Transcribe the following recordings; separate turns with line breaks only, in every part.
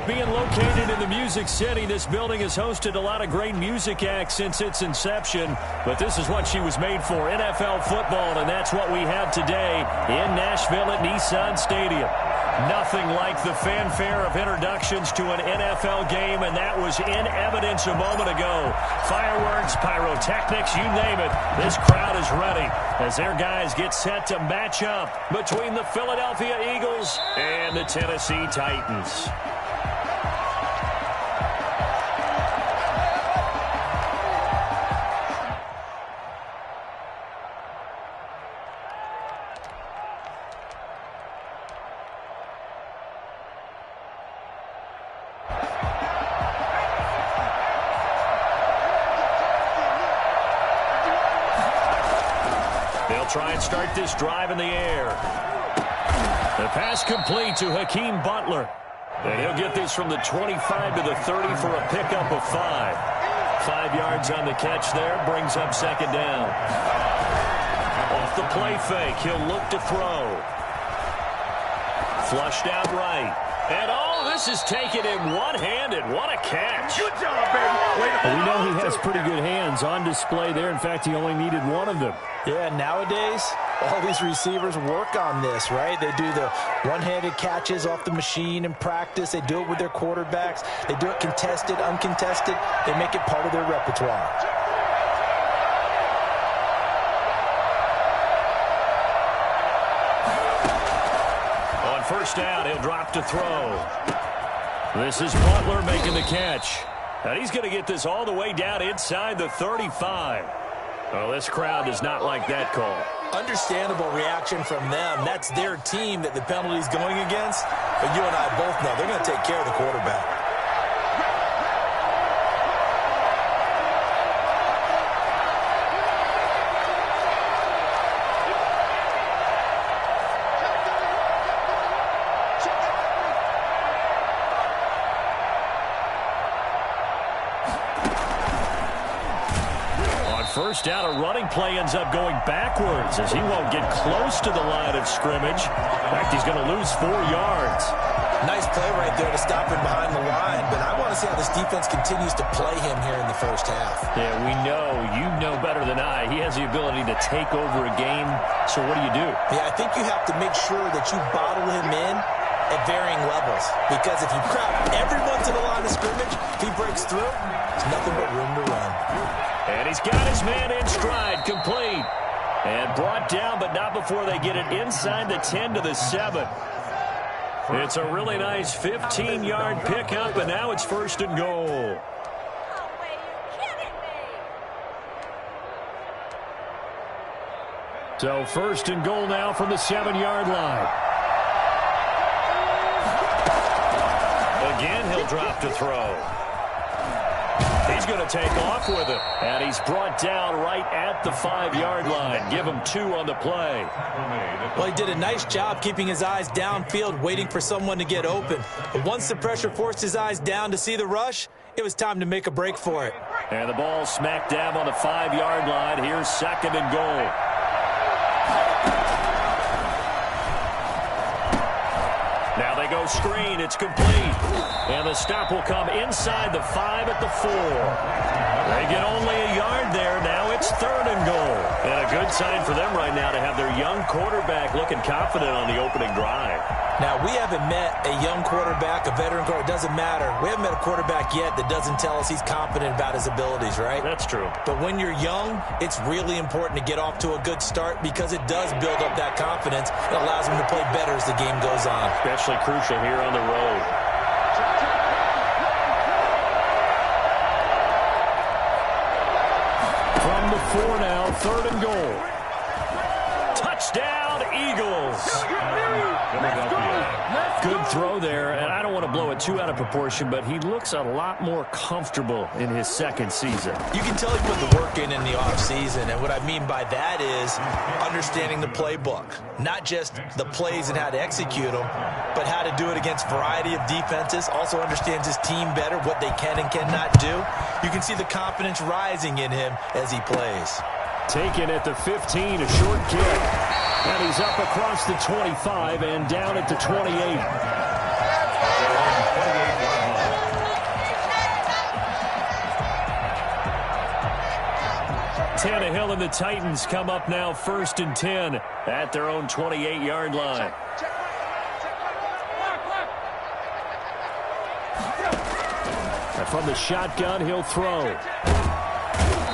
being located in the Music City, this building has hosted a lot of great music acts since its inception. But this is what she was made for, NFL football, and that's what we have today in Nashville at Nissan Stadium. Nothing like the fanfare of introductions to an NFL game, and that was in evidence a moment ago. Fireworks, pyrotechnics, you name it. This crowd is ready as their guys get set to match up between the Philadelphia Eagles and the Tennessee Titans. Try and start this drive in the air. The pass complete to Hakeem Butler. And he'll get this from the 25 to the 30 for a pickup of 5. 5 yards on the catch there, brings up second down. Off the play fake, he'll look to throw. Flushed out right. And this is taken in one-handed. What a catch.
Good job, baby.
Well, we know he has pretty good hands on display there. In fact, he only needed one of them.
Yeah, nowadays, all these receivers work on this, right? They do the one-handed catches off the machine in practice. They do it with their quarterbacks. They do it contested, uncontested. They make it part of their repertoire.
On first down, he'll drop to throw. This is Butler making the catch. And he's going to get this all the way down inside the 35. Well, this crowd does not like that call.
Understandable reaction from them. That's their team that the penalty's going against. But you and I both know they're going to take care of the quarterback.
First down, a running play ends up going backwards as he won't get close to the line of scrimmage. In fact, he's going to lose 4 yards.
Nice play right there to stop him behind the line, but I want to see how this defense continues to play him here in the first half.
Yeah, you know better than I. He has the ability to take over a game, so what do you do?
Yeah, I think you have to make sure that you bottle him in at varying levels, because if you crowd everyone to the line of scrimmage, if he breaks through, there's nothing but room to run.
And he's got his man in stride, complete. And brought down, but not before they get it inside the 10 to the 7. It's a really nice 15-yard pickup, and now it's first and goal. So first and goal now from the 7-yard line. Again, he'll drop to throw. He's going to take off with it. And he's brought down right at the 5-yard line. Give him 2 on the play.
Well, he did a nice job keeping his eyes downfield, waiting for someone to get open. But once the pressure forced his eyes down to see the rush, it was time to make a break for it.
And the ball smack dab on the 5-yard line. Here's second and goal. Now they go screen. It's complete. And the stop will come inside the 5 at the 4. They get only a yard there. Now it's third and goal. And a good sign for them right now to have their young quarterback looking confident on the opening drive.
Now, we haven't met a young quarterback, a veteran quarterback. It doesn't matter. We haven't met a quarterback yet that doesn't tell us he's confident about his abilities, right?
That's true.
But when you're young, it's really important to get off to a good start because it does build up that confidence. It allows him to play better as the game goes on.
Especially crucial here on the road. From the 4 now, third and goal. Touchdown, Eagles. Good throw there, and I don't want to blow it too out of proportion, but he looks a lot more comfortable in his second season.
You can tell he put the work in the offseason, and what I mean by that is understanding the playbook. Not just the plays and how to execute them, but how to do it against a variety of defenses. Also understands his team better, what they can and cannot do. You can see the confidence rising in him as he plays.
Taken at the 15, a short kick. And he's up across the 25 and down at the 28. Tannehill and the Titans come up now 1st and 10 at their own 28-yard line. And from the shotgun, he'll throw.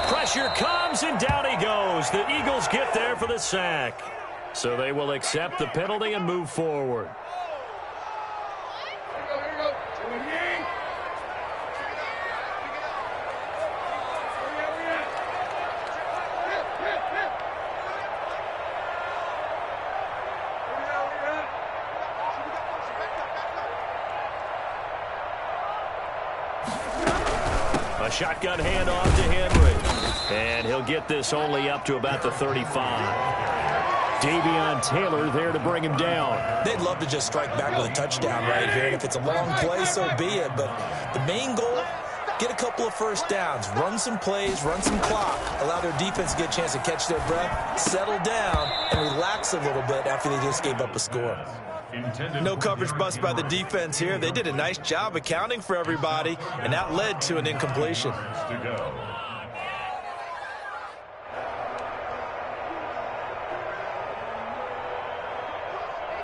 Pressure comes, and down he goes. The Eagles get there for the sack. So they will accept the penalty and move forward. A shotgun handoff to Henry. And he'll get this only up to about the 35. Davion Taylor there to bring him down.
They'd love to just strike back with a touchdown right here. And if it's a long play, so be it. But the main goal, get a couple of first downs. Run some plays, run some clock. Allow their defense to get a chance to catch their breath, settle down, and relax a little bit after they just gave up a score. No coverage bust by the defense here. They did a nice job accounting for everybody, and that led to an incompletion.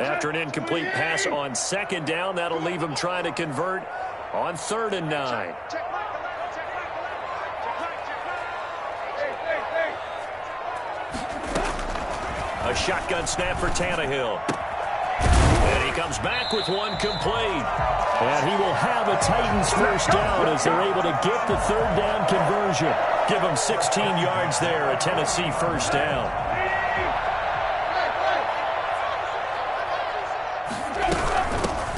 After an incomplete pass on 2nd down, that'll leave him trying to convert on 3rd and 9. A shotgun snap for Tannehill. And he comes back with one complete. And he will have a Titans first down as they're able to get the 3rd down conversion. Give him 16 yards there, a Tennessee first down.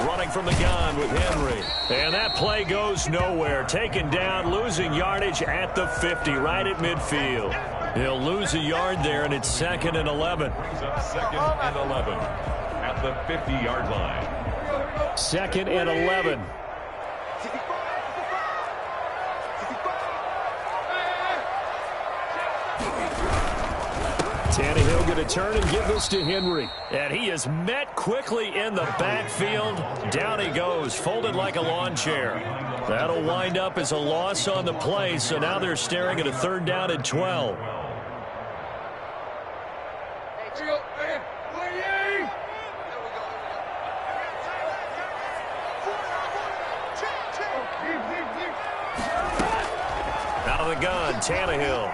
Running from the gun with Henry. And that play goes nowhere. Taken down, losing yardage at the 50, right at midfield. He'll lose a yard there, and it's 2nd and 11.
2nd and 11 at the 50-yard line.
2nd and 11. Tannehill going to turn and give this to Henry. And he is met quickly in the backfield. Down he goes, folded like a lawn chair. That'll wind up as a loss on the play, so now they're staring at a 3rd down and 12. Out of the gun, Tannehill.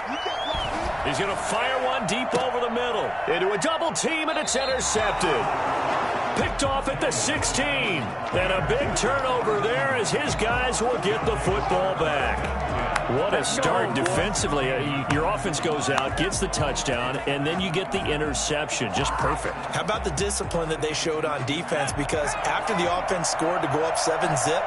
He's going to fire one deep over the middle. Into a double team, and it's intercepted. Picked off at the 16. And a big turnover there as his guys will get the football back. What a start defensively. Your offense goes out, gets the touchdown, and then you get the interception. Just perfect. How about the discipline that they showed on defense? Because after the offense scored to go up 7-zip,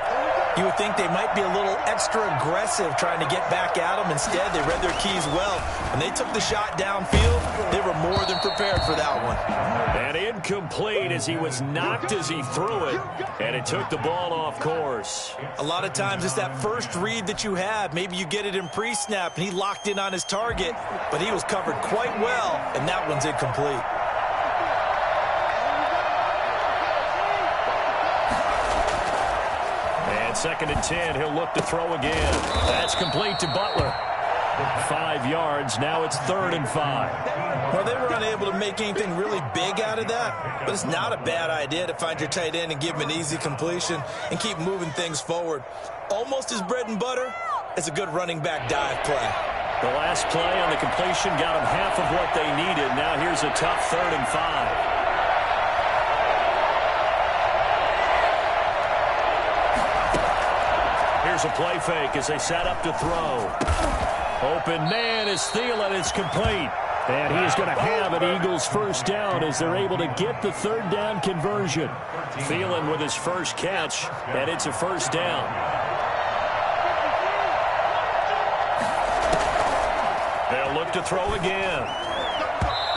you would think they might be a little extra aggressive trying to get back at them. Instead, they read their keys well. When they took the shot downfield, they were more than prepared for that one. And incomplete as he was knocked as he threw it, and it took the ball off course. A lot of times it's that first read that you have. Maybe you get it in pre-snap, and he locked in on his target, but he was covered quite well, and that one's incomplete. And 2nd and 10, he'll look to throw again. That's complete to Butler. 5 yards, now it's 3rd and 5.
Well, they were unable to make anything really big out of that, but it's not a bad idea to find your tight end and give him an easy completion and keep moving things forward. Almost his bread and butter. It's a good running back dive play.
The last play on the completion got them half of what they needed. Now here's a tough 3rd and 5. Here's a play fake as they set up to throw. Open man is Thielen. It's complete. And he is going to have an Eagles first down as they're able to get the 3rd down conversion. Thielen with his first catch, and it's a first down. They'll look to throw again.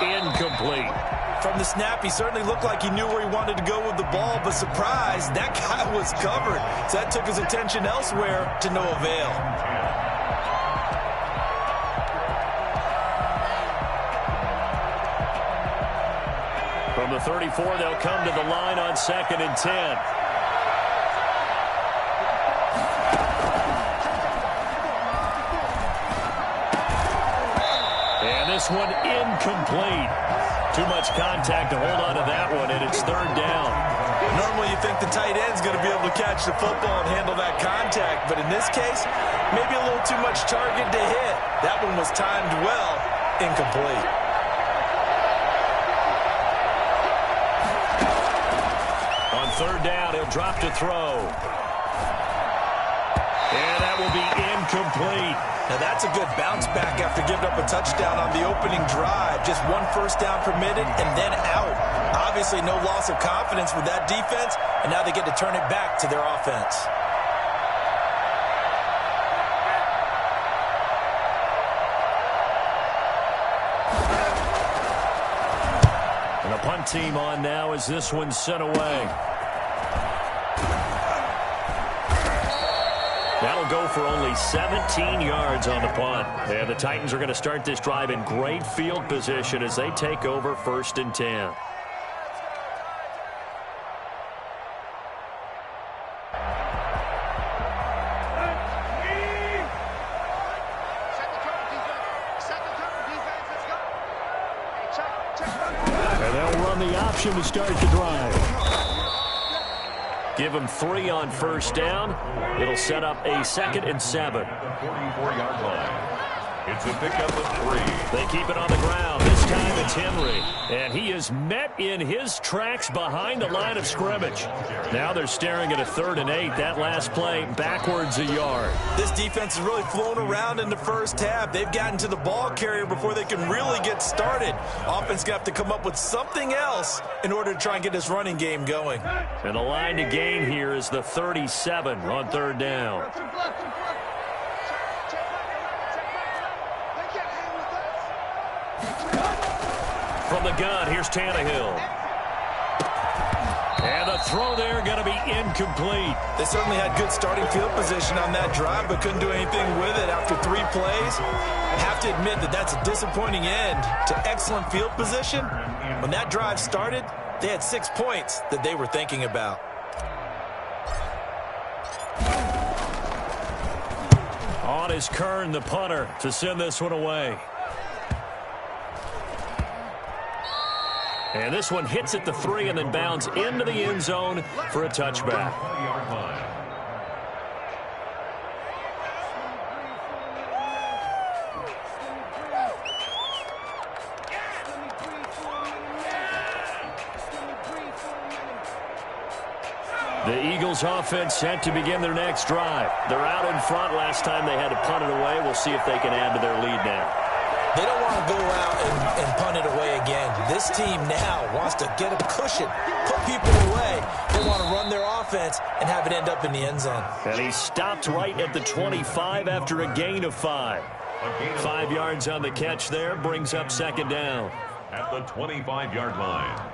Incomplete.
From the snap, he certainly looked like he knew where he wanted to go with the ball, but surprise, that guy was covered. So that took his attention elsewhere to no avail.
From the 34, they'll come to the line on 2nd and 10. this one incomplete. Too much contact to hold on to that one, and it's third down.
Normally you think the tight end's going to be able to catch the football and handle that contact, but in this case, maybe a little too much target to hit. That one was timed well, incomplete.
On third down, he'll drop to throw. And that will be incomplete.
Now that's a good bounce back after giving up a touchdown on the opening drive. Just one first down permitted and then out. Obviously no loss of confidence with that defense, and now they get to turn it back to their offense.
And the punt team on now as this one's sent away. That'll go for only 17 yards on the punt. And the Titans are going to start this drive in great field position as they take over 1st and 10. And they'll run the option to start the drive. Give them 3 on first down. It'll set up a 2nd and 7.
44-yard line. It's a pickup of 3.
They keep it on the ground. This time it's Henry. And he is met in his tracks behind the line of scrimmage. Now they're staring at a 3rd and 8. That last play backwards a yard.
This defense has really flown around in the first half. They've gotten to the ball carrier before they can really get started. Offense going to have to come up with something else in order to try and get this running game going.
And the line to gain here is the 37 on 3rd down. From the gun, here's Tannehill. And the throw there going to be incomplete.
They certainly had good starting field position on that drive, but couldn't do anything with it after 3 plays. Have to admit that that's a disappointing end to excellent field position. When that drive started, they had 6 points that they were thinking about.
On is Kern, the punter, to send this one away. And this one hits at the 3 and then bounds into the end zone for a touchback. The Eagles offense set to begin their next drive. They're out in front. Last time they had to punt it away. We'll see if they can add to their lead now.
They don't want to go out and punt it away again. This team now wants to get a cushion, put people away. They want to run their offense and have it end up in the end zone.
And he stopped right at the 25 after a gain of 5. 5 yards on the catch there, brings up 2nd down.
At the 25-yard line.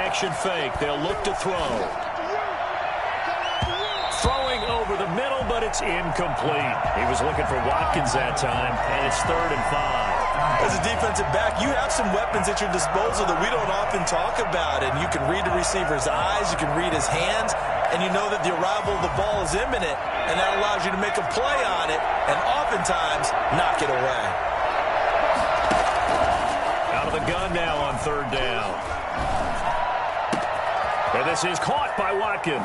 Action fake. They'll look to throw. Throwing over the middle, but it's incomplete. He was looking for Watkins that time, and it's 3rd and 5.
As a defensive back, you have some weapons at your disposal that we don't often talk about, and you can read the receiver's eyes, you can read his hands, and you know that the arrival of the ball is imminent, and that allows you to make a play on it, and oftentimes knock it away.
Out of the gun now on 3rd down. And this is caught by Watkins.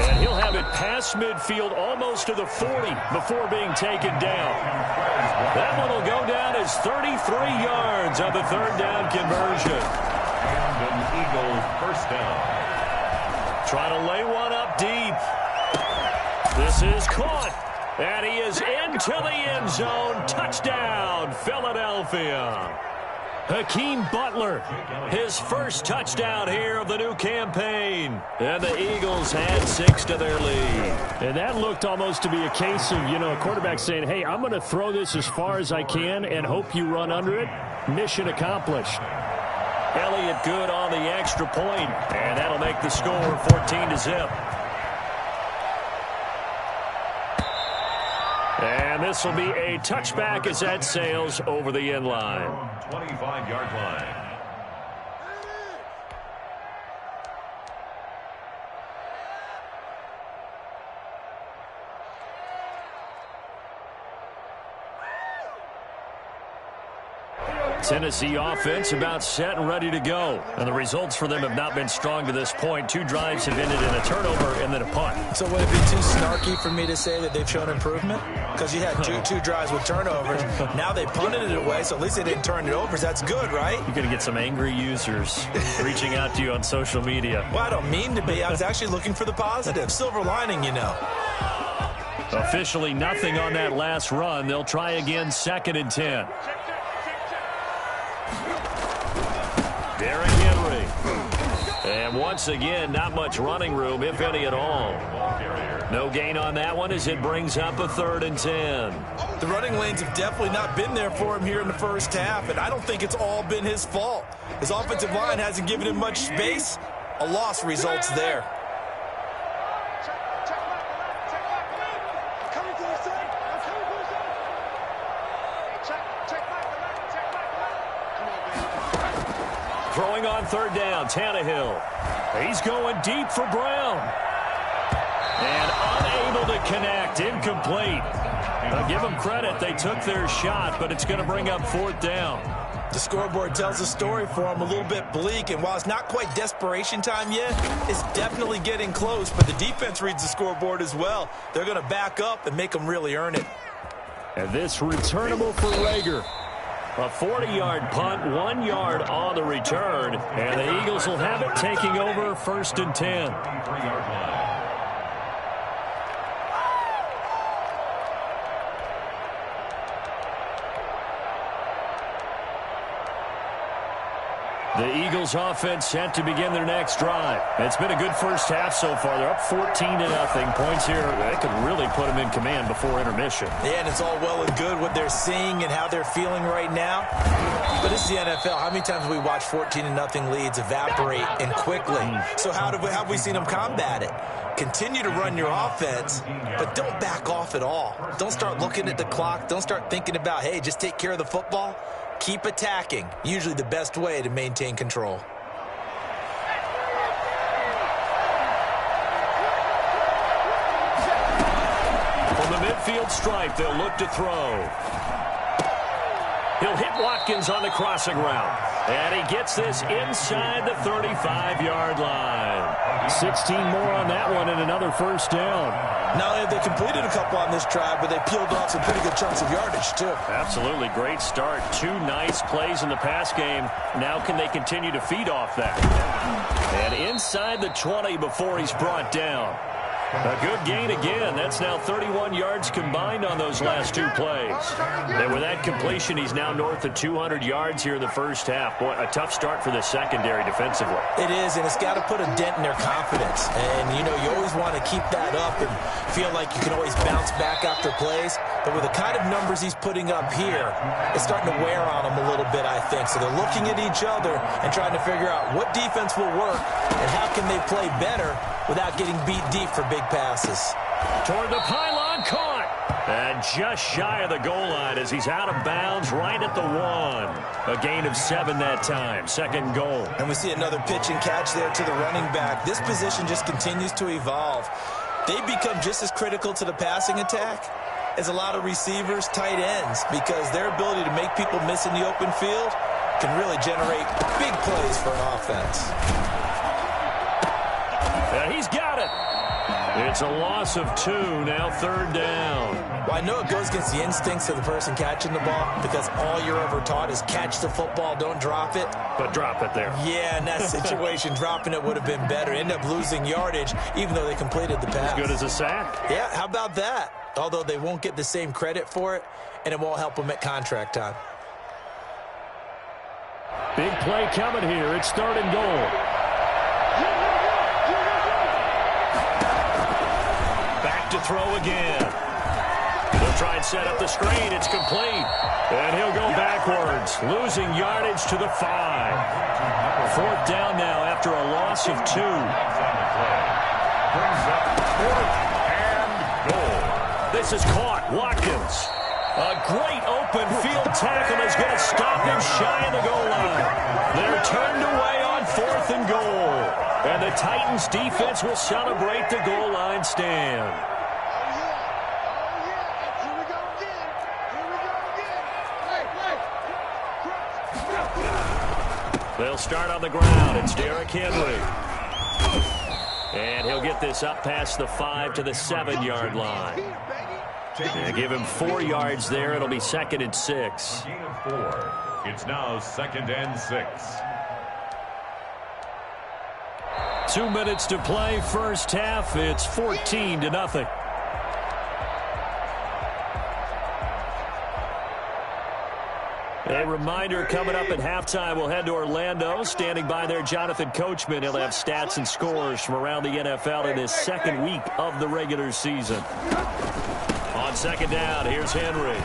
And he'll have it past midfield almost to the 40 before being taken down. That one will go down as 33 yards on the 3rd down conversion.
And an Eagles first down.
Trying to lay one up deep. This is caught. And he is into the end zone. Touchdown, Philadelphia. Hakeem Butler, his first touchdown here of the new campaign. And the Eagles had 6 to their lead.
And that looked almost to be a case of, a quarterback saying, hey, I'm going to throw this as far as I can and hope you run under it. Mission accomplished.
Elliott good on the extra point, and that'll make the score 14-0. And this will be a touchback as that sails over the end line.
25-yard line.
Tennessee offense about set and ready to go. And the results for them have not been strong to this point. 2 drives have ended in a turnover and then a punt.
So would it be too snarky for me to say that they've shown improvement? Because you had two drives with turnovers. Now they punted it away, so at least they didn't turn it over. So that's good, right?
You're going to get some angry users reaching out to you on social media.
Well, I don't mean to be. I was actually looking for the positive. Silver lining, you know.
Officially nothing on that last run. They'll try again, 2nd and 10. Derrick Henry. And once again, not much running room, if any at all. No gain on that one as it brings up a 3rd and 10.
The running lanes have definitely not been there for him here in the first half, and I don't think it's all been his fault. His offensive line hasn't given him much space. A loss results there.
Throwing on 3rd down, Tannehill. He's going deep for Brown. And unable to connect, incomplete. I'll give them credit, they took their shot, but it's going to bring up 4th down.
The scoreboard tells a story for him, a little bit bleak, and while it's not quite desperation time yet, it's definitely getting close, but the defense reads the scoreboard as well. They're going to back up and make them really earn it.
And this returnable for Rager. A 40-yard punt, 1 yard on the return, and the Eagles will have it taking over 1st and 10. The Eagles offense set to begin their next drive. It's been a good first half so far. They're up 14-0. Points here, they could really put them in command before intermission.
Yeah, and it's all well and good what they're seeing and how they're feeling right now. But this is the NFL. How many times have we watched 14-0 leads evaporate and quickly? So how have we seen them combat it? Continue to run your offense, but don't back off at all. Don't start looking at the clock. Don't start thinking about, hey, just take care of the football. Keep attacking. Usually the best way to maintain control.
From the midfield stripe, they'll look to throw. He'll hit Watkins on the crossing route. And he gets this inside the 35-yard line. 16 more on that one and another 1st down.
Not only have they completed a couple on this drive, but they peeled off some pretty good chunks of yardage, too.
Absolutely. Great start. 2 nice plays in the pass game. Now can they continue to feed off that? And inside the 20 before he's brought down. A good gain again. That's now 31 yards combined on those last 2 plays. And with that completion, he's now north of 200 yards here in the first half. Boy, a tough start for the secondary defensively.
It is, and it's got to put a dent in their confidence. And, you know, you always want to keep that up and feel like you can always bounce back after plays. But with the kind of numbers he's putting up here, it's starting to wear on them a little bit, I think. So they're looking at each other and trying to figure out what defense will work and how can they play better without getting beat deep for big passes.
Toward the pylon, caught. And just shy of the goal line as he's out of bounds right at the 1. A gain of 7 that time. 2nd goal.
And we see another pitch and catch there to the running back. This position just continues to evolve. They become just as critical to the passing attack as a lot of receivers, tight ends, because their ability to make people miss in the open field can really generate big plays for an offense.
And he's got it. It's a loss of 2, now 3rd down.
Well, I know it goes against the instincts of the person catching the ball because all you're ever taught is catch the football, don't drop it.
But drop it there.
Yeah, in that situation, dropping it would have been better. End up losing yardage, even though they completed the pass.
As good as a sack.
Yeah, how about that? Although they won't get the same credit for it, and it won't help them at contract time.
Big play coming here. It's 3rd and goal.
To throw again. They'll try and set up the screen. It's complete. And he'll go backwards, losing yardage to the 5. 4th down now after a loss of 2.
Brings up 4th and goal.
this is caught. Watkins. A great open field tackle is going to stop him shy of the goal line. They're turned away on 4th and goal. And the Titans defense will celebrate the goal line stand. They'll start on the ground. It's Derrick Henry. And he'll get this up past the 5 to the 7-yard line. And give him 4 yards there. It'll be 2nd and 6.
Gain of 4. It's now 2nd and 6.
2 minutes to play. First half. It's 14-0. A reminder, coming up at halftime, we'll head to Orlando. Standing by there, Jonathan Coachman. He'll have stats and scores from around the NFL in this second week of the regular season. On second down, here's Henry.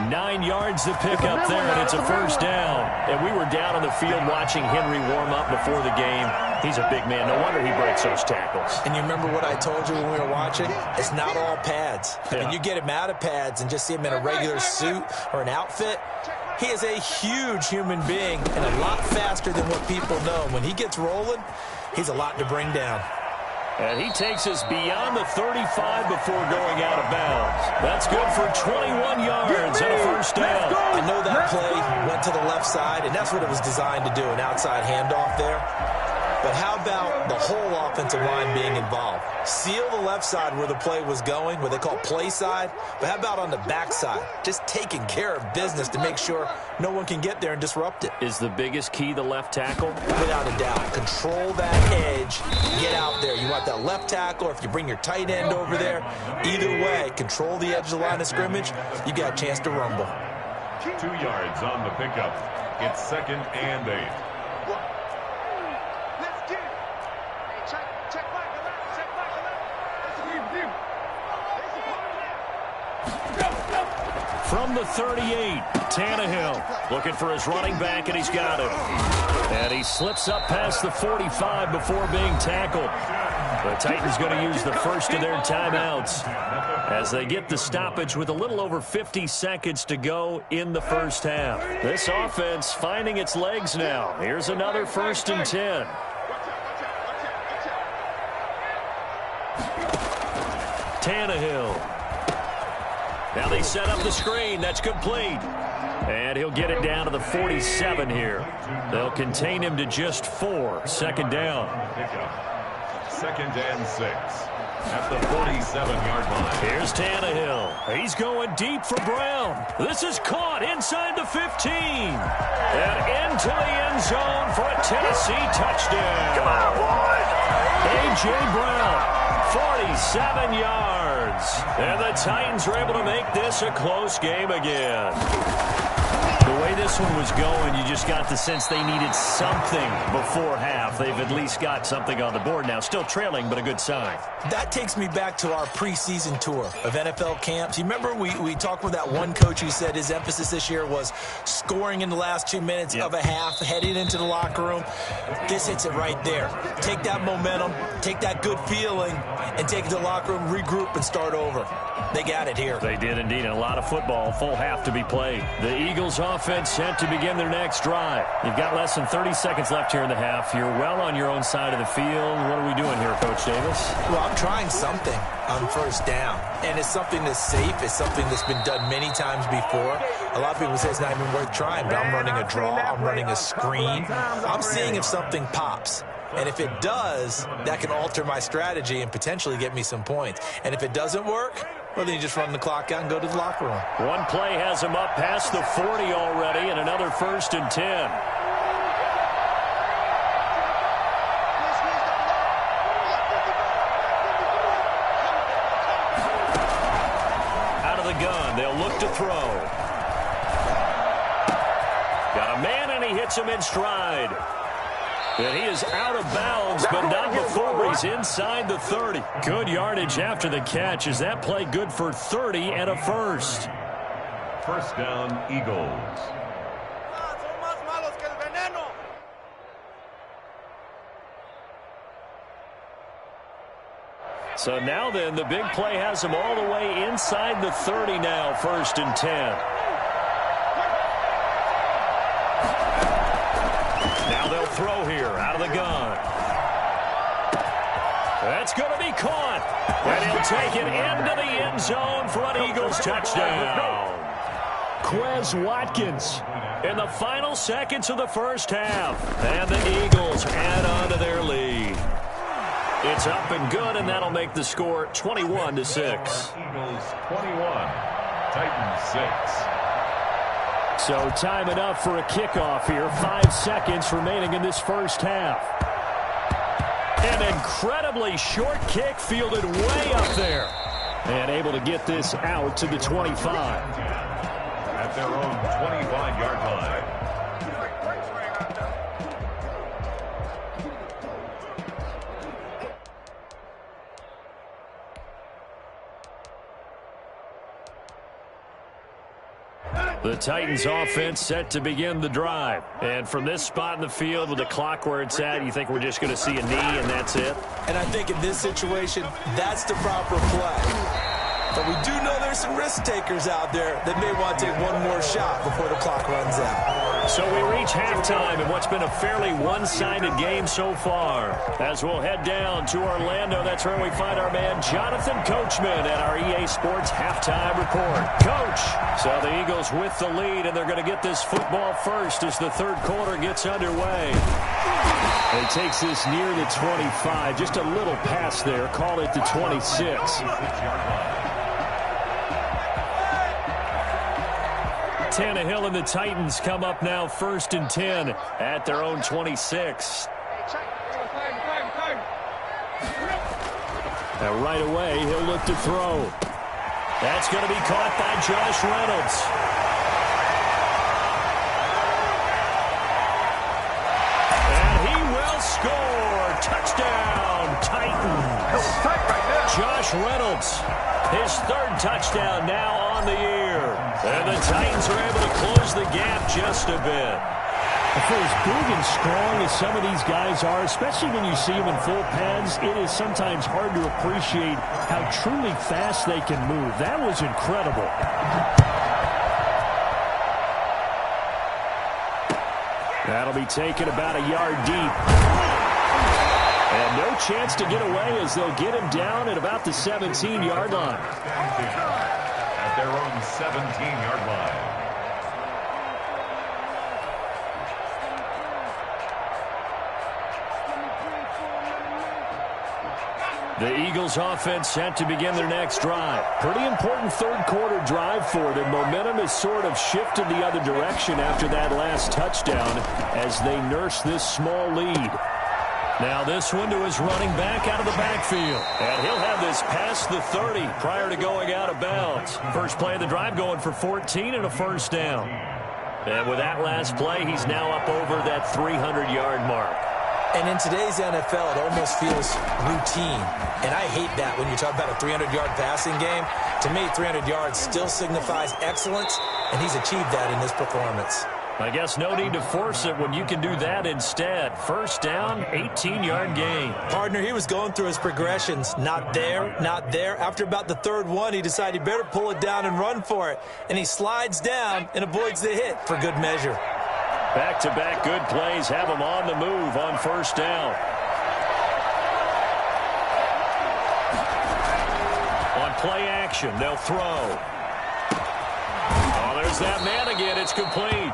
9 yards to pick up there, and it's a first down. And we were down on the field watching Henry warm up before the game. He's a big man. No wonder he breaks those tackles.
And you remember what I told you when we were watching? It's not all pads.
Yeah.
I mean, you get him out of pads and just see him in a regular suit or an outfit. He is a huge human being and a lot faster than what people know. When he gets rolling, he's a lot to bring down.
And he takes us beyond the 35 before going out of bounds. That's good for 21 yards and a first down.
I know that play went to the left side, and that's what it was designed to do, an outside handoff there. But how about the whole offensive line being involved? Seal the left side where the play was going, what they call play side. But how about on the back side? Just taking care of business to make sure no one can get there and disrupt it.
Is the biggest key the left tackle?
Without a doubt. Control that edge. Get out there. You want that left tackle, or if you bring your tight end over there, either way, control the edge of the line of scrimmage. You got a chance to rumble.
2 yards on the pickup. It's 2nd and 8.
From the 38, Tannehill looking for his running back, and he's got him. And he slips up past the 45 before being tackled. The Titans going to use the first of their timeouts as they get the stoppage with a little over 50 seconds to go in the first half. This offense finding its legs now. Here's another 1st and 10. Tannehill. Now they set up the screen. That's complete. And he'll get it down to the 47 here. They'll contain him to just 4. 2nd down.
2nd and 6. At the 47-yard line.
Here's Tannehill. He's going deep for Brown. This is caught inside the 15. And into the end zone for a Tennessee touchdown. Come on, boys. A.J. Brown. 47 yards. And the Titans are able to make this a close game again. The way this one was going, you just got the sense they needed something before half. They've at least got something on the board now. Still trailing, but a good sign.
That takes me back to our preseason tour of NFL camps. You remember we talked with that one coach who said his emphasis this year was scoring in the last 2 minutes of a half, heading into the locker room. This hits it right there. Take that momentum, take that good feeling, and take it to the locker room, regroup, and start over. They got it here.
They did indeed. And a lot of football, full half to be played. The Eagles offense set to begin their next drive. You've got less than 30 seconds left here in the half. You're well on your own side of the field. What are we doing here, Coach Davis?
Well, I'm trying something on first down. And it's something that's safe. It's something that's been done many times before. A lot of people say it's not even worth trying, but I'm running a draw. I'm running a screen. I'm seeing if something pops. And if it does, that can alter my strategy and potentially get me some points. And if it doesn't work, well, then you just run the clock out and go to the locker room.
One play has him up past the 40 already, and another 1st and 10. Out of the gun, they'll look to throw. Got a man, and he hits him in stride. And he is out of bounds, but not before he's inside the 30. Good yardage after the catch. Is that play good for 30 and a first?
First down, Eagles.
So now then, the big play has them all the way inside the 30 now, 1st and 10. Now they'll throw here out of the gun. That's going to be caught. And he'll take it into the end zone for an Eagles touchdown.
Quez Watkins.
In the final seconds of the first half. And the Eagles add on to their lead. It's up and good, and that'll make the score 21-6.
Eagles 21, Titans 6.
So time enough for a kickoff here. 5 seconds remaining in this first half.
An incredibly short kick fielded way up there.
And able to get this out to the 25.
At their own 25-yard line.
The Titans offense set to begin the drive. And from this spot in the field with the clock where it's at, you think we're just going to see a knee and that's it?
And I think in this situation, that's the proper play. But we do know there's some risk takers out there that may want to take one more shot before the clock runs out.
So we reach halftime in what's been a fairly one-sided game so far. As we'll head down to Orlando, that's where we find our man Jonathan Coachman at our EA Sports Halftime Report. Coach, so the Eagles with the lead, and they're going to get this football first as the third quarter gets underway.
He takes this near the 25, just a little pass there, call it the 26.
Tannehill and the Titans come up now 1st and 10 at their own 26.
Now right away, he'll look to throw.
That's going to be caught by Josh Reynolds. And he will score. Touchdown, Titans. Josh Reynolds, his 3rd touchdown now on the year. And the Titans are able to close the gap just a bit.
For as big and strong as some of these guys are, especially when you see them in full pads, it is sometimes hard to appreciate how truly fast they can move. That was incredible. That'll be taken about a yard deep. And no chance to get away as they'll get him down at about the 17-yard line.
At their own 17-yard line.
The Eagles offense set to begin their next drive. Pretty important third quarter drive for them. Momentum has sort of shifted the other direction after that last touchdown as they nurse this small lead. Now this one to his running back out of the backfield. And he'll have this past the 30 prior to going out of bounds. First play of the drive going for 14 and a first down. And with that last play, he's now up over that 300-yard mark.
And in today's NFL, it almost feels routine. And I hate that when you talk about a 300-yard passing game. To me, 300 yards still signifies excellence, and he's achieved that in this performance.
I guess no need to force it when you can do that instead. First down, 18-yard gain.
Partner, he was going through his progressions. Not there, not there. After about the 3rd one, he decided he better pull it down and run for it. And he slides down and avoids the hit for good measure.
Back-to-back good plays have him on the move on first down. On play action, they'll throw. Oh, there's that man again. It's complete.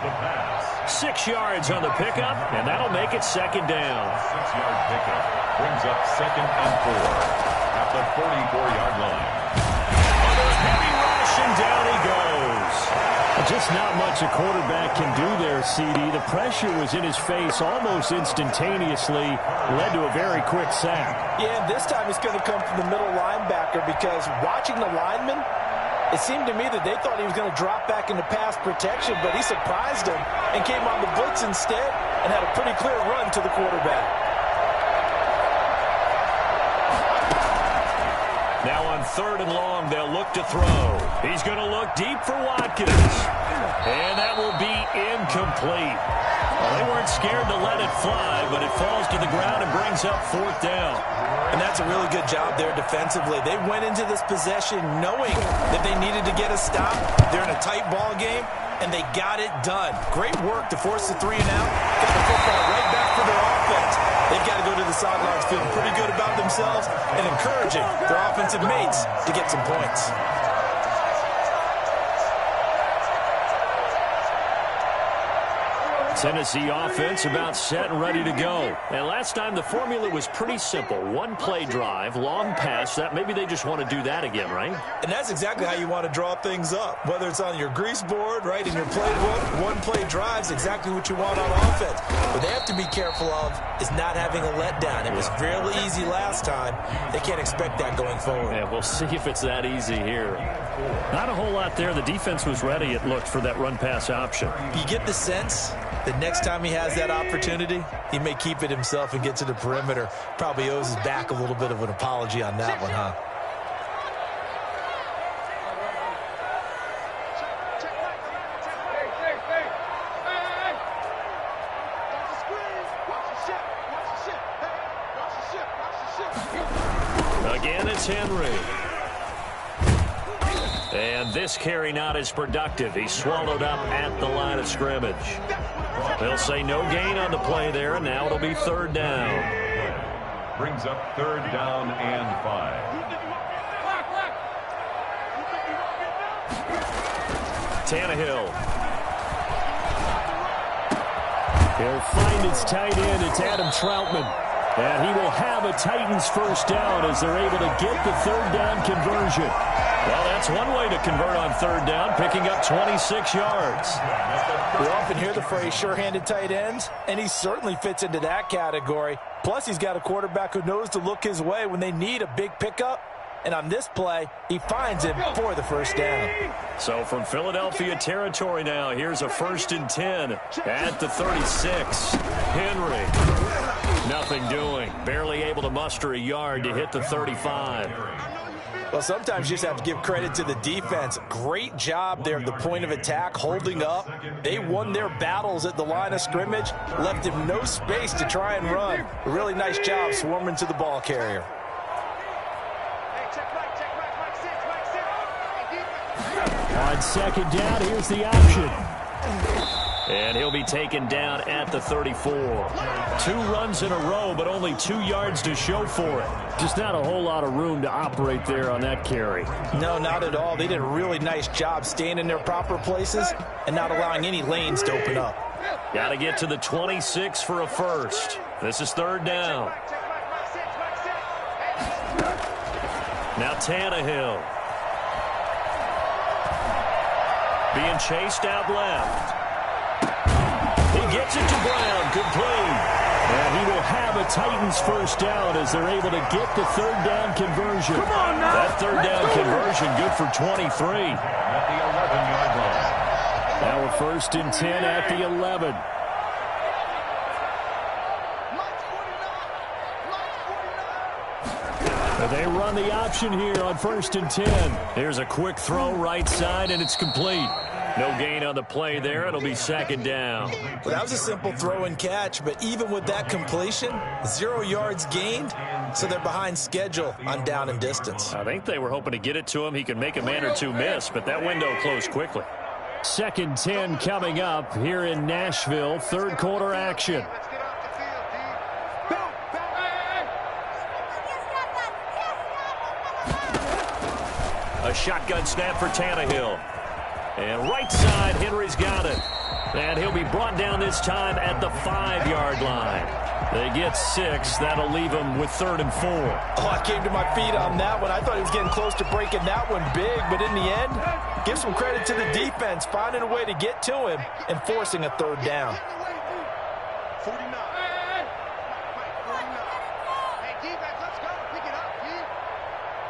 The pass.
6 yards on the pickup, and that'll make it second down.
6-yard pickup brings up 2nd and 4 at the 44-yard line.
Under a heavy rush, and down he goes.
Just not much a quarterback can do there, CD. The pressure was in his face almost instantaneously, led to a very quick sack.
Yeah, and this time it's going to come from the middle linebacker because watching the lineman, it seemed to me that they thought he was going to drop back into pass protection, but he surprised him and came on the blitz instead and had a pretty clear run to the quarterback.
Now on 3rd and long, they'll look to throw. He's going to look deep for Watkins. And that will be incomplete. Well, they weren't scared to let it fly, but it falls to the ground and brings up 4th down.
And that's a really good job there defensively. They went into this possession knowing that they needed to get a stop. They're in a tight ball game, and they got it done. Great work to force the 3 and out. Got the football right back for their offense. They've got to go to the sidelines feeling pretty good about themselves and encouraging their offensive mates to get some points.
Tennessee offense about set and ready to go. And last time the formula was pretty simple. 1 play drive, long pass. That maybe they just want to do that again, right?
And that's exactly how you want to draw things up. Whether it's on your grease board, right, in your playbook, 1 play drive is exactly what you want on offense. What they have to be careful of is not having a letdown. It was fairly easy last time. They can't expect that going forward.
Yeah, we'll see if it's that easy here. Not a whole lot there. The defense was ready, it looked, for that run-pass option.
You get the sense that next time he has that opportunity, he may keep it himself and get to the perimeter. Probably owes his back a little bit of an apology on that one, huh?
Again, it's Henry. And this carry not as productive. He's swallowed up at the line of scrimmage. They'll say no gain on the play there, and now it'll be 3rd down.
Brings up 3rd down and 5.
Tannehill. He'll find its tight end. It's Adam Troutman. And he will have a Titans 1st down as they're able to get the 3rd down conversion. Well, that's one way to convert on 3rd down, picking up 26 yards.
We often hear the phrase sure-handed tight ends, and he certainly fits into that category. Plus, he's got a quarterback who knows to look his way when they need a big pickup. And on this play, he finds it for the 1st down.
So from Philadelphia territory now, here's a 1st and 10 at the 36. Henry, nothing doing. Barely able to muster a yard to hit the 35.
Well, sometimes you just have to give credit to the defense. Great job there at the point of attack, holding up. They won their battles at the line of scrimmage, left him no space to try and run. A really nice job swarming to the ball carrier.
On 2nd down, here's the option.
And he'll be taken down at the 34. 2 runs in a row, but only 2 yards to show for it.
Just not a whole lot of room to operate there on that carry.
No, not at all. They did a really nice job staying in their proper places and not allowing any lanes to open up.
Got to get to the 26 for a 1st. This is 3rd down. Now Tannehill. Being chased out left. He gets it to Brown, complete.
And he will have a Titans 1st down as they're able to get the 3rd down conversion.
Come on now. That 3rd down conversion good for 23.
At the 11-yard line.
Now a 1st and 10 at the 11. They run the option here on 1st and 10.
Here's a quick throw right side, and it's complete. No gain on the play there. It'll be 2nd down.
Well, that was a simple throw and catch, but even with that completion, 0 yards gained, so they're behind schedule on down and distance.
I think they were hoping to get it to him. He could make a man or 2 miss, but that window closed quickly.
2nd 10 coming up here in Nashville. 3rd quarter action.
A shotgun snap for Tannehill. And right side, Henry's got it. And he'll be brought down this time at the 5-yard line. They get 6. That'll leave them with 3rd and 4.
Oh, I came to my feet on that one. I thought he was getting close to breaking that one big, but in the end, give some credit to the defense, finding a way to get to him and forcing a 3rd down.
49. Hey, D-back, let's go. Pick it up, D.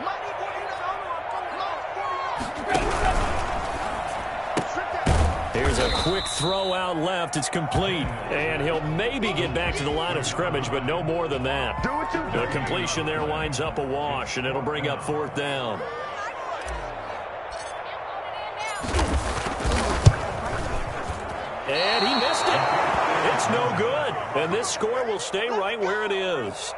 Mighty 49.
Here's a quick throw out left. It's complete. And he'll maybe get back to the line of scrimmage, but no more than that. The completion there winds up a wash, and it'll bring up 4th down. And he missed it. It's no good. And this score will stay right where it is.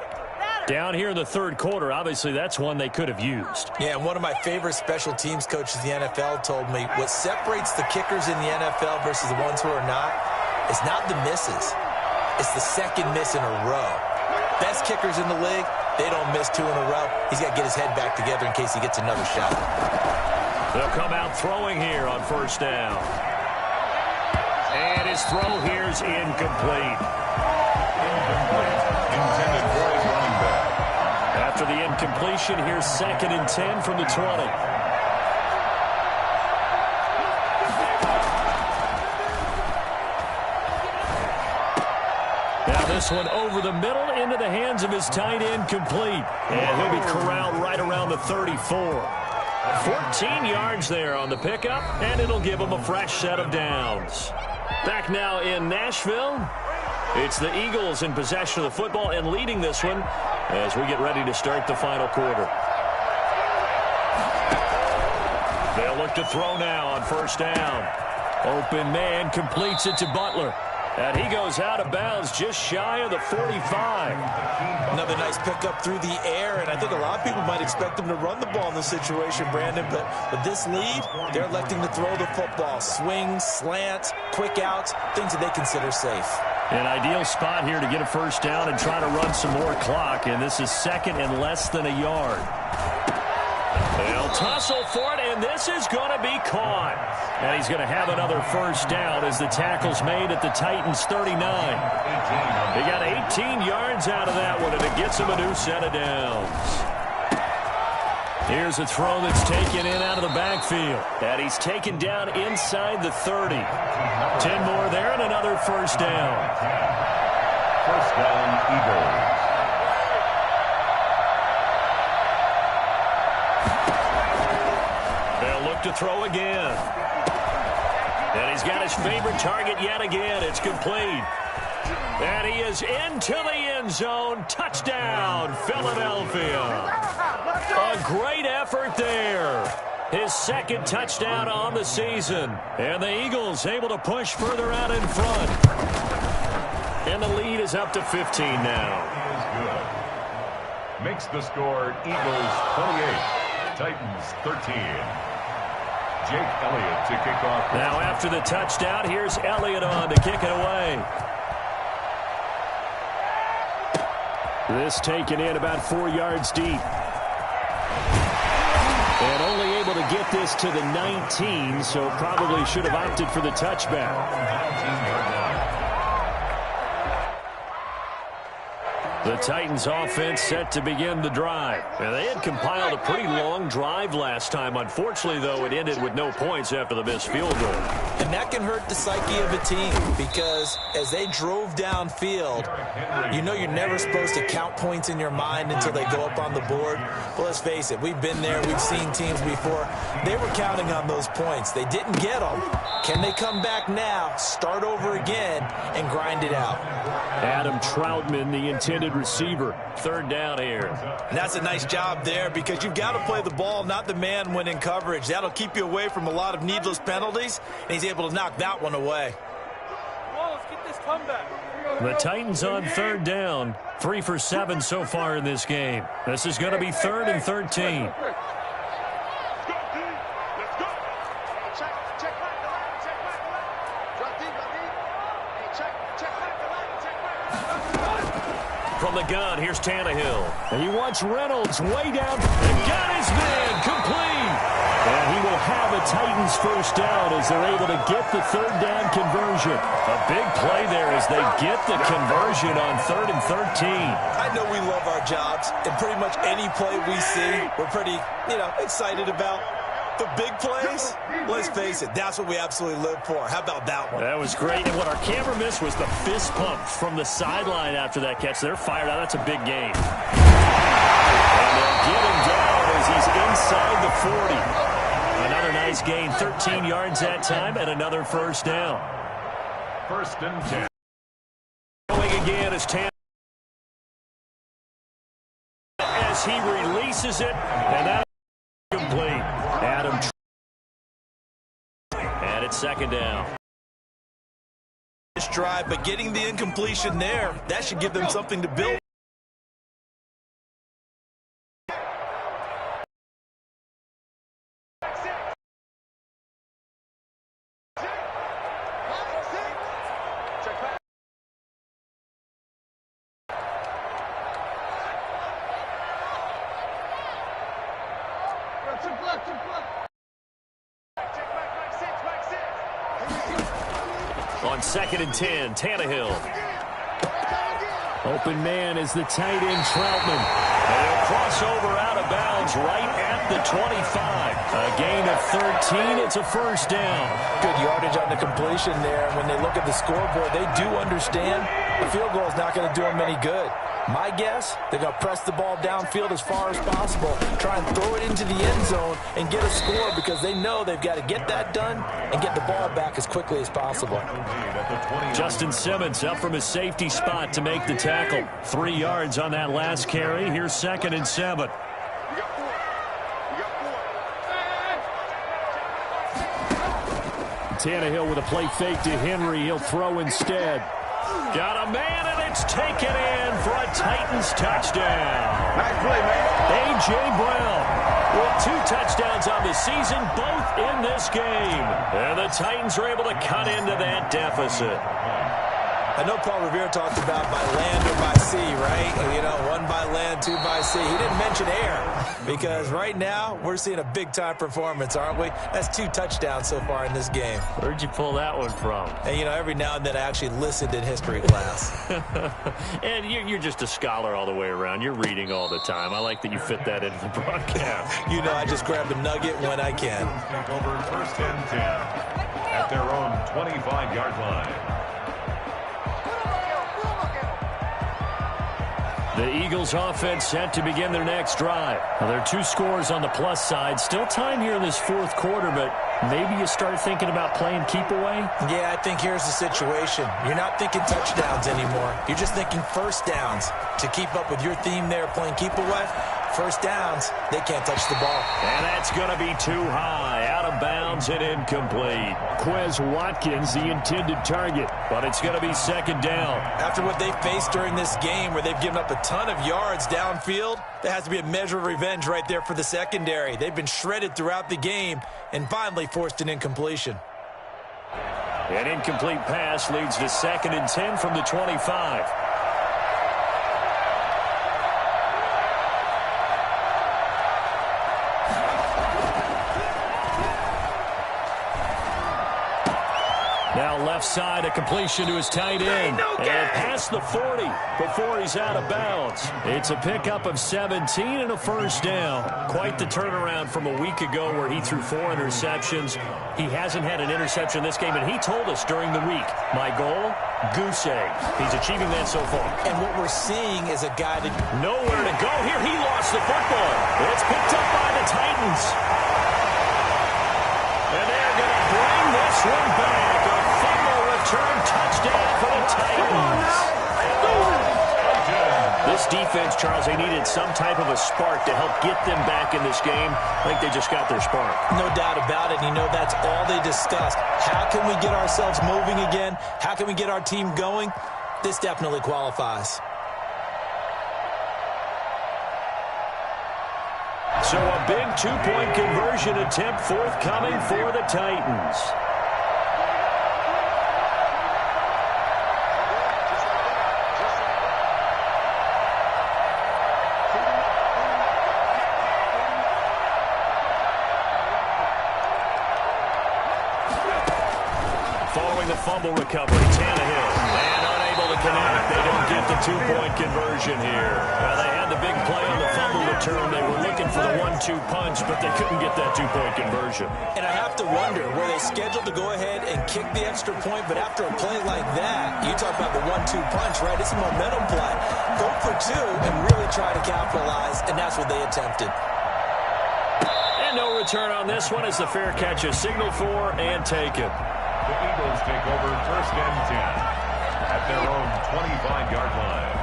Down here in the third quarter, obviously that's one they could have used.
Yeah, and one of my favorite special teams coaches in the NFL told me what separates the kickers in the NFL versus the ones who are not is not the misses. It's the second miss in a row. Best kickers in the league, they don't miss 2 in a row. He's got to get his head back together in case he gets another shot.
They'll come out throwing here on first down. And his throw here is incomplete.
Intended for his running back.
After the incompletion, here's 2nd and 10 from the 20. Now this one over the middle into the hands of his tight end, complete. And he'll be corralled right around the 34. 14 yards there on the pickup, and it'll give him a fresh set of downs. Back now in Nashville. It's the Eagles in possession of the football and leading this one as we get ready to start the final quarter. They'll look to throw now on first down. Open man completes it to Butler. And he goes out of bounds just shy of the 45.
Another nice pickup through the air, and I think a lot of people might expect him to run the ball in this situation, Brandon, but with this lead, they're electing to throw the football. Swings, slants, quick outs, things that they consider safe.
An ideal spot here to get a first down and try to run some more clock, and this is 2nd and less than a yard. They'll tussle for it, and this is going to be caught. And he's going to have another first down as the tackle's made at the Titans' 39. They got 18 yards out of that one, and it gets him a new set of downs. Here's a throw that's taken in out of the backfield. And he's taken down inside the 30. 10 more there and another first down.
First down, Eagles.
They'll look to throw again. And he's got his favorite target yet again. It's complete. And he is into the end zone. Touchdown, Philadelphia. A great effort there. His 2nd touchdown on the season. And the Eagles able to push further out in front. And the lead is up to 15 now.
Is good. Makes the score Eagles 28, Titans 13. Jake Elliott to kick off.
Now after the touchdown, here's Elliott on to kick it away. This taken in about 4 yards deep. And only able to get this to the 19, so probably should have opted for the touchback. The Titans offense set to begin the drive. And they had compiled a pretty long drive last time. Unfortunately, though, it ended with no points after the missed field goal.
And that can hurt the psyche of a team because as they drove downfield, you know you're never supposed to count points in your mind until they go up on the board. Well, let's face it, we've been there. We've seen teams before. They were counting on those points. They didn't get them. Can they come back now, start over again, and grind it out?
Adam Troutman, the intended receiver. Third down here.
And that's a nice job there because you've got to play the ball, not the man when in coverage. That'll keep you away from a lot of needless penalties, and he's able to knock that one away.
Well, let's get this comeback.
The Titans on third down. 3 for 7 so far in this game. This is going to be 3rd and 13. From the gun, here's Tannehill. And he wants Reynolds way down and got his man complete. And he will have a Titans first down as they're able to get the third down conversion. A big play there as they get the conversion on 3rd and 13.
I know we love our jobs, and pretty much any play we see, we're pretty, excited about. The big plays, let's face it, that's what we absolutely live for. How about that one?
That was great. And what our camera missed was the fist pump from the sideline after that catch. They're fired out. That's a big game. And they'll get him down as he's inside the 40. Another nice gain, 13 yards that time, and another first down.
1st and 10.
Going again as as he releases it, and that is complete. And it's 2nd down.
drive, but getting the incompletion there, that should give them something to build.
On 2nd and 10, Tannehill. Open man is the tight end, Troutman. And he'll cross over out of bounds right at the 25. A gain of 13. It's a first down.
Good yardage on the completion there. When they look at the scoreboard, they do understand a field goal is not going to do them any good. My guess, they're going to press the ball downfield as far as possible, try and throw it into the end zone and get a score because they know they've got to get that done and get the ball back as quickly as possible.
Justin Simmons up from his safety spot to make the tackle. 3 yards on that last carry. Here's 2nd and 7.
Tannehill with a play fake to Henry. He'll throw instead.
Got a man, and it's taken in for a Titans touchdown.
Nice play, man.
A.J. Brown with 2 touchdowns on the season, both in this game. And the Titans are able to cut into that deficit.
I know Paul Revere talked about by land or by sea, right? You know, 1 by land, 2 by sea. He didn't mention air because right now we're seeing a big-time performance, aren't we? That's 2 touchdowns so far in this game.
Where'd you pull that one from?
And, you know, every now and then I actually listened in history class.
And you're just a scholar all the way around. You're reading all the time. I like that you fit that into the broadcast.
You know, I just grab a nugget when I can.
Over 1st and 10 at their own 25-yard line.
The Eagles offense set to begin their next drive. Now, there are 2 scores on the plus side. Still time here in this 4th quarter, but maybe you start thinking about playing keep away?
Yeah, I think here's the situation. You're not thinking touchdowns anymore. You're just thinking first downs. To keep up with your theme there, playing keep away, first downs, they can't touch the ball.
And that's going to be too high, out of bounds and incomplete.
Quez Watkins, the intended target.
But it's going to be 2nd down.
After what they faced during this game where they've given up a ton of yards downfield, there has to be a measure of revenge right there for the secondary. They've been shredded throughout the game and finally forced an incompletion.
An incomplete pass leads to 2nd and 10 from the 25. Now left side, a completion to his tight end. And past the 40 before he's out of bounds. It's a pickup of 17 and a first down. Quite the turnaround from a week ago where he threw 4 interceptions. He hasn't had an interception this game, and he told us during the week, my goal, goose egg. He's achieving that so far.
And what we're seeing is a guy that
nowhere to go. Here he lost the football. It's picked up by the Titans. And they're going to bring this one back. Return touchdown for the Titans. This defense, Charles, they needed some type of a spark to help get them back in this game. I think they just got their spark.
No doubt about it. You know, that's all they discussed. How can we get ourselves moving again? How can we get our team going? This definitely qualifies.
So a big 2-point conversion attempt forthcoming for the Titans. Fumble recovery, Tannehill, and unable to connect. They don't get the 2-point conversion here. Well, they had the big play on the fumble return. They were looking for the 1-2 punch, but they couldn't get that 2-point conversion.
And I have to wonder, were they scheduled to go ahead and kick the extra point, but after a play like that, you talk about the 1-2 punch, right? It's a momentum play. Go for 2 and really try to capitalize, and that's what they attempted.
And no return on this one as the fair catch is signaled for and taken.
The Eagles take over 1st and 10 at their own 25-yard line.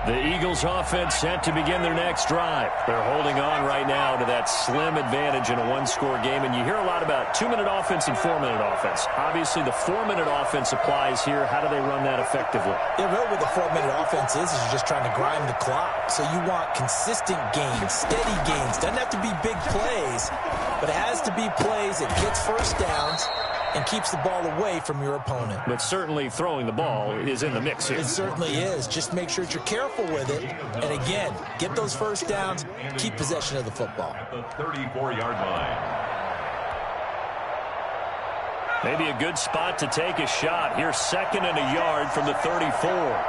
The Eagles offense set to begin their next drive. They're holding on right now to that slim advantage in a one-score game, and you hear a lot about 2-minute offense and 4-minute offense. Obviously, the 4-minute offense applies here. How do they run that effectively?
Yeah, really what the 4-minute offense is you're just trying to grind the clock. So you want consistent gains, steady gains. Doesn't have to be big plays, but it has to be plays that gets first downs and keeps the ball away from your opponent.
But certainly throwing the ball is in the mix here.
It certainly is. Just make sure that you're careful with it. And again, get those first downs, keep possession of the football.
At the 34-yard line.
Maybe a good spot to take a shot. Here's 2nd and a yard from the 34.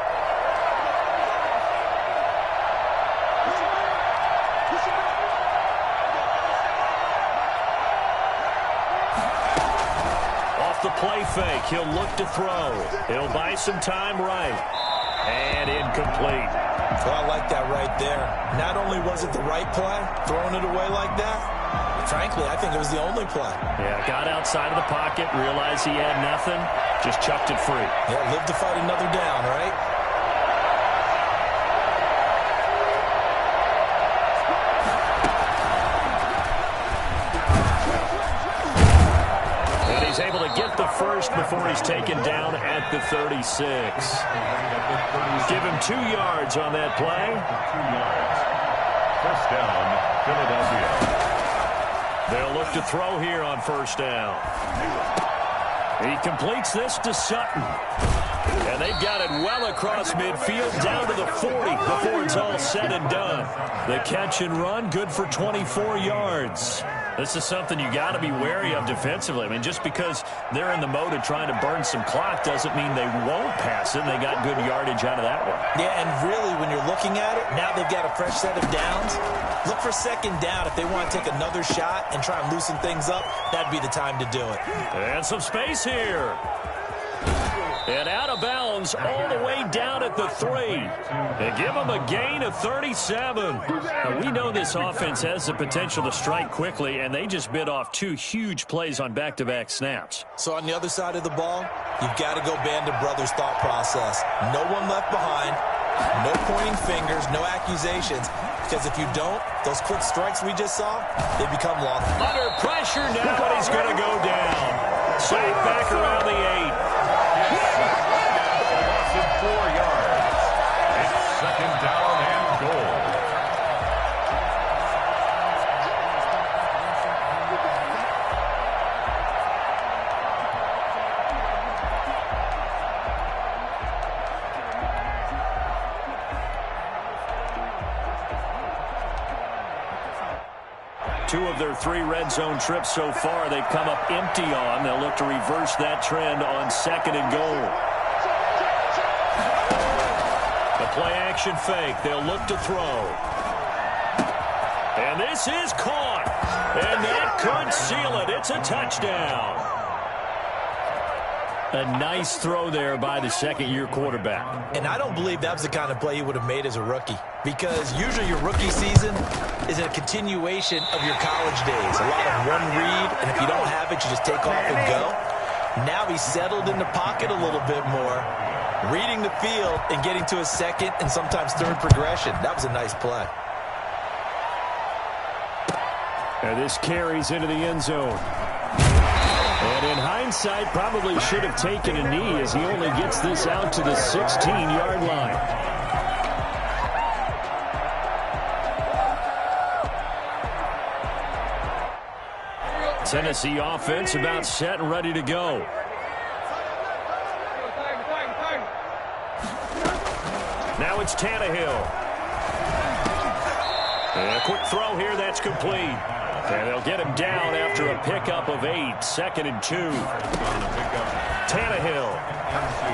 The play fake. He'll look to throw. He'll buy some time right. And incomplete.
Well, I like that right there. Not only was it the right play, throwing it away like that, frankly, I think it was the only play.
Yeah, got outside of the pocket, realized he had nothing, just chucked it free.
Yeah, live to fight another down, right?
He's able to get the first before he's taken down at the 36. Give him 2 yards on that play.
2 yards. First down, Philadelphia.
They'll look to throw here on first down. He completes this to Sutton. And they've got it well across midfield, down to the 40 before it's all said and done. The catch and run, good for 24 yards. This is something you got to be wary of defensively. I mean, just because they're in the mode of trying to burn some clock doesn't mean they won't pass it. And they got good yardage out of that one.
Yeah, and really, when you're looking at it, now they've got a fresh set of downs. Look for 2nd down. If they want to take another shot and try and loosen things up, that'd be the time to do it.
And some space here. And out of bounds all the way down at the 3. They give them a gain of 37. Now, we know this offense has the potential to strike quickly, and they just bit off 2 huge plays on back-to-back snaps.
So on the other side of the ball, you've got to go band of brothers thought process. No one left behind, no pointing fingers, no accusations. Because if you don't, those quick strikes we just saw, they become long.
Under pressure now, and he's going to go down. Safe back around the 8.
4 yards. It's 2nd down and goal.
Two of their 3 red zone trips so far, they've come up empty on. They'll look to reverse that trend on 2nd and goal. The play action fake. They'll look to throw. And this is caught. And that could seal it. It's a touchdown. A nice throw there by the 2nd-year quarterback.
And I don't believe that was the kind of play he would have made as a rookie. Because usually your rookie season is a continuation of your college days. A lot of one read, and if you don't have it, you just take off and go. Now he's settled in the pocket a little bit more, reading the field and getting to a 2nd and sometimes 3rd progression. That was a nice play.
And this carries into the end zone. And in hindsight, probably should have taken a knee as he only gets this out to the 16-yard line. Tennessee offense about set and ready to go. Now it's Tannehill. And a quick throw here, that's complete. And they'll get him down after a pickup of 8, 2nd and 2. Tannehill.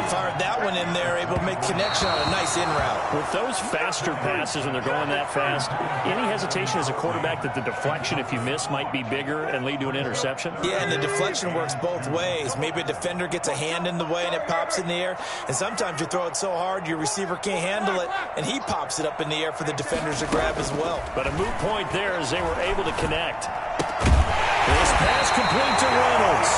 Fired that one in there, able to make connection on a nice in route.
With those faster passes when they're going that fast, any hesitation as a quarterback that the deflection, if you miss, might be bigger and lead to an interception?
Yeah, and the deflection works both ways. Maybe a defender gets a hand in the way and it pops in the air. And sometimes you throw it so hard your receiver can't handle it, and he pops it up in the air for the defenders to grab as well.
But a moot point there as they were able to connect. This pass complete to Reynolds.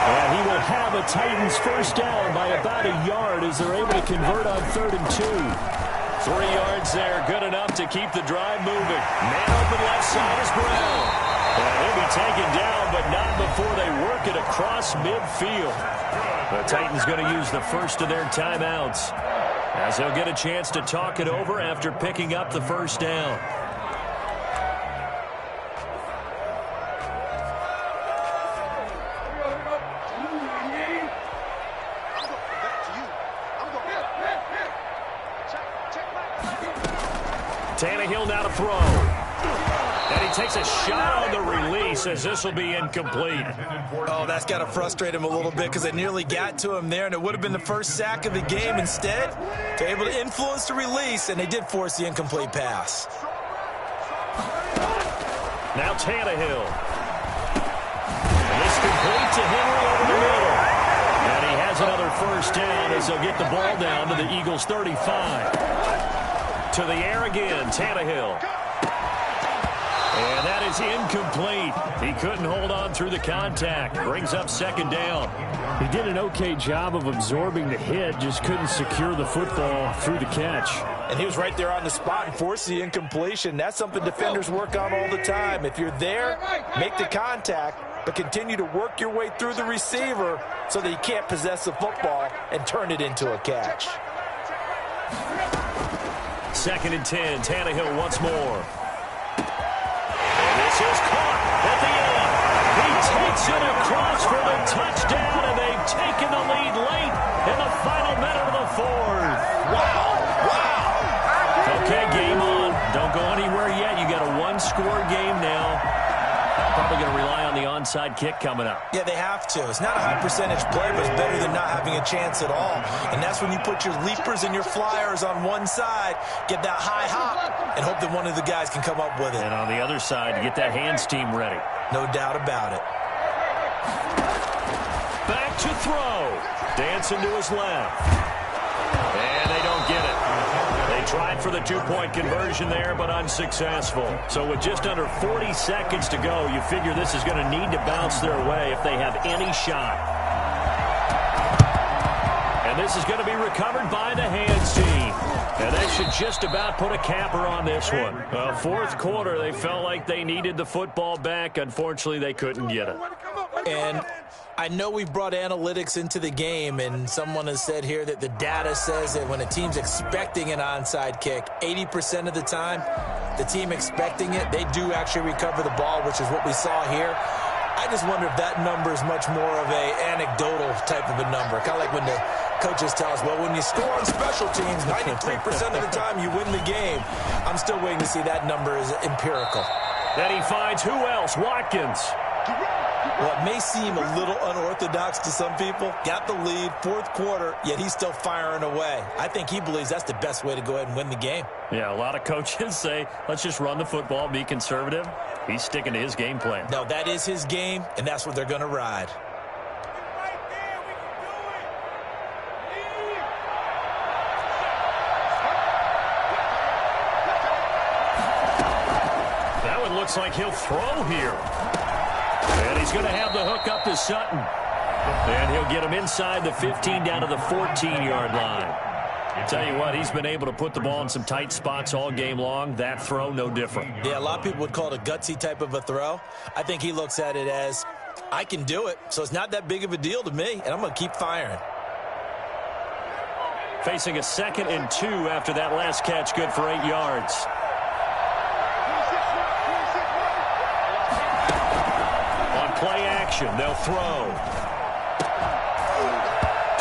And he will have a Titans first down by about a yard as they're able to convert on 3rd and 2. 3 yards there, good enough to keep the drive moving. Man open left side is Brown. And he'll be taken down, but not before they work it across midfield. The Titans going to use the first of their timeouts, as they'll get a chance to talk it over after picking up the first down. Tannehill now to throw. And he takes a shot on the release as this will be incomplete.
Oh, that's got to frustrate him a little bit because they nearly got to him there, and it would have been the first sack of the game. Instead, they're able to influence the release, and they did force the incomplete pass.
Now Tannehill. And this complete to Henry over the middle. And he has another first down as they'll get the ball down to the Eagles' 35. To the air again, Tannehill. And that is incomplete. He couldn't hold on through the contact. Brings up second down.
He did an okay job of absorbing the hit, just couldn't secure the football through the catch.
And he was right there on the spot and forced the incompletion. That's something defenders work on all the time. If you're there, make the contact, but continue to work your way through the receiver so that he can't possess the football and turn it into a catch.
2nd and 10, Tannehill once more. And this is caught at the end. He takes it across for the touchdown, and they've taken the lead late in the final minute of the fourth.
Wow.
Okay, game on. Don't go anywhere yet. You got a one-score game now. Probably going to rely on the onside kick coming up.
Yeah, they have to. It's not a high percentage play, but it's better than not having a chance at all. And that's when you put your leapers and your flyers on one side, get that high hop, and hope that one of the guys can come up with it.
And on the other side, get that hands team ready.
No doubt about it.
Back to throw. Dancing to his left. And they don't get it. They tried for the two-point conversion there, but unsuccessful. So with just under 40 seconds to go, you figure this is going to need to bounce their way if they have any shot. And this is going to be recovered by the hands team. And that should just about put a capper on this one. Well, fourth quarter, they felt like they needed the football back. Unfortunately, they couldn't get it.
And I know we've brought analytics into the game, and someone has said here that the data says that when a team's expecting an onside kick, 80% of the time, the team expecting it, they do actually recover the ball, which is what we saw here. I just wonder if that number is much more of a anecdotal type of a number. Kind of like when the coaches tell us, well, when you score on special teams, 93% of the time you win the game. I'm still waiting to see that number is empirical.
Then he finds who else? Watkins.
Well, it may seem a little unorthodox to some people. Got the lead, fourth quarter, yet he's still firing away. I think he believes that's the best way to go ahead and win the game.
Yeah, a lot of coaches say, let's just run the football, be conservative. He's sticking to his game plan.
No, that is his game, and that's what they're going to ride.
That one looks like he'll throw here. And he's going to have the hook up to Sutton. And he'll get him inside the 15 down to the 14-yard line. I tell you what, he's been able to put the ball in some tight spots all game long. That throw, no different.
Yeah, a lot of people would call it a gutsy type of a throw. I think he looks at it as, I can do it, so it's not that big of a deal to me, and I'm going to keep firing.
Facing a 2nd and 2 after that last catch, good for 8 yards. Play action, they'll throw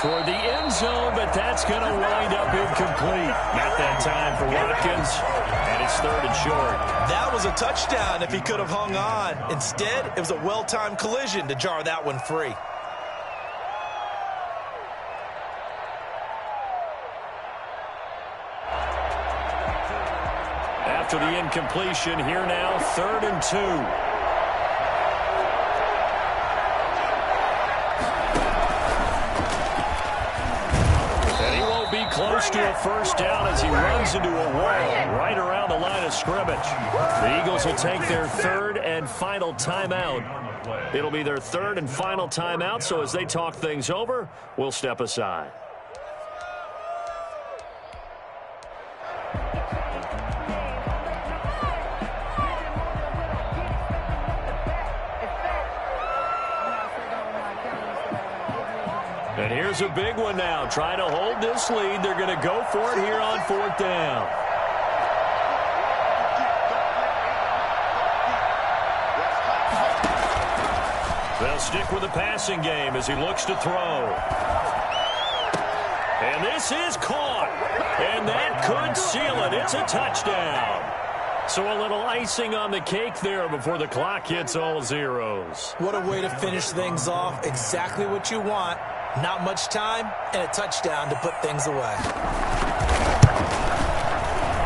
toward the end zone, but that's going to wind up incomplete. Not that time for Watkins, and it's 3rd and short.
That was a touchdown if he could have hung on. Instead, it was a well-timed collision to jar that one free.
After the incompletion, here now, 3rd and 2. Close to a first down as he runs into a wall right around the line of scrimmage. The Eagles will take their 3rd and final timeout. It'll be their 3rd and final timeout, so as they talk things over, we'll step aside. And here's a big one now. Trying to hold this lead. They're going to go for it here on 4th down. They'll stick with the passing game as he looks to throw. And this is caught. And that could seal it. It's a touchdown. So a little icing on the cake there before the clock hits all zeros.
What a way to finish things off. Exactly what you want. Not much time and a touchdown to put things away.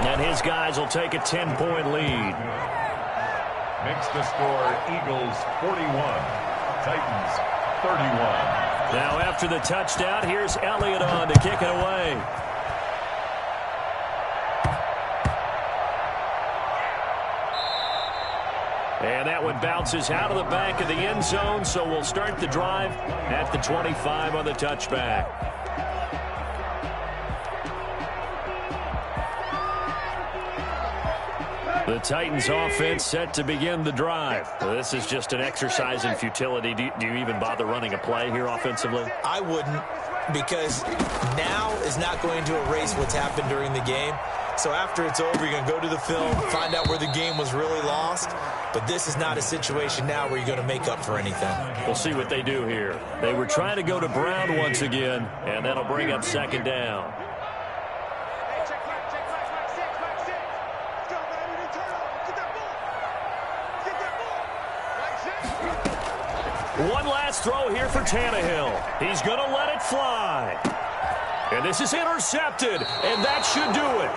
And his guys will take a 10-point lead.
Makes the score Eagles 41, Titans 31.
Now after the touchdown, here's Elliott on to kick it away. And that one bounces out of the back of the end zone, so we'll start the drive at the 25 on the touchback. The Titans offense set to begin the drive. This is just an exercise in futility. Do you even bother running a play here offensively?
I wouldn't, because now is not going to erase what's happened during the game. So after it's over, you're going to go to the film, find out where the game was really lost. But this is not a situation now where you're going to make up for anything.
We'll see what they do here. They were trying to go to Brown once again, and that'll bring up 2nd down. One last throw here for Tannehill. He's going to let it fly. And this is intercepted, and that should do it.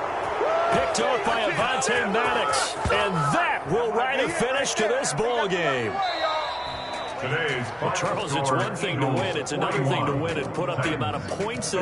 Picked off by Avonte Maddox, and that will write a finish to this ball game. Well, Charles, it's one thing to win. It's another thing to win and put up the amount of points that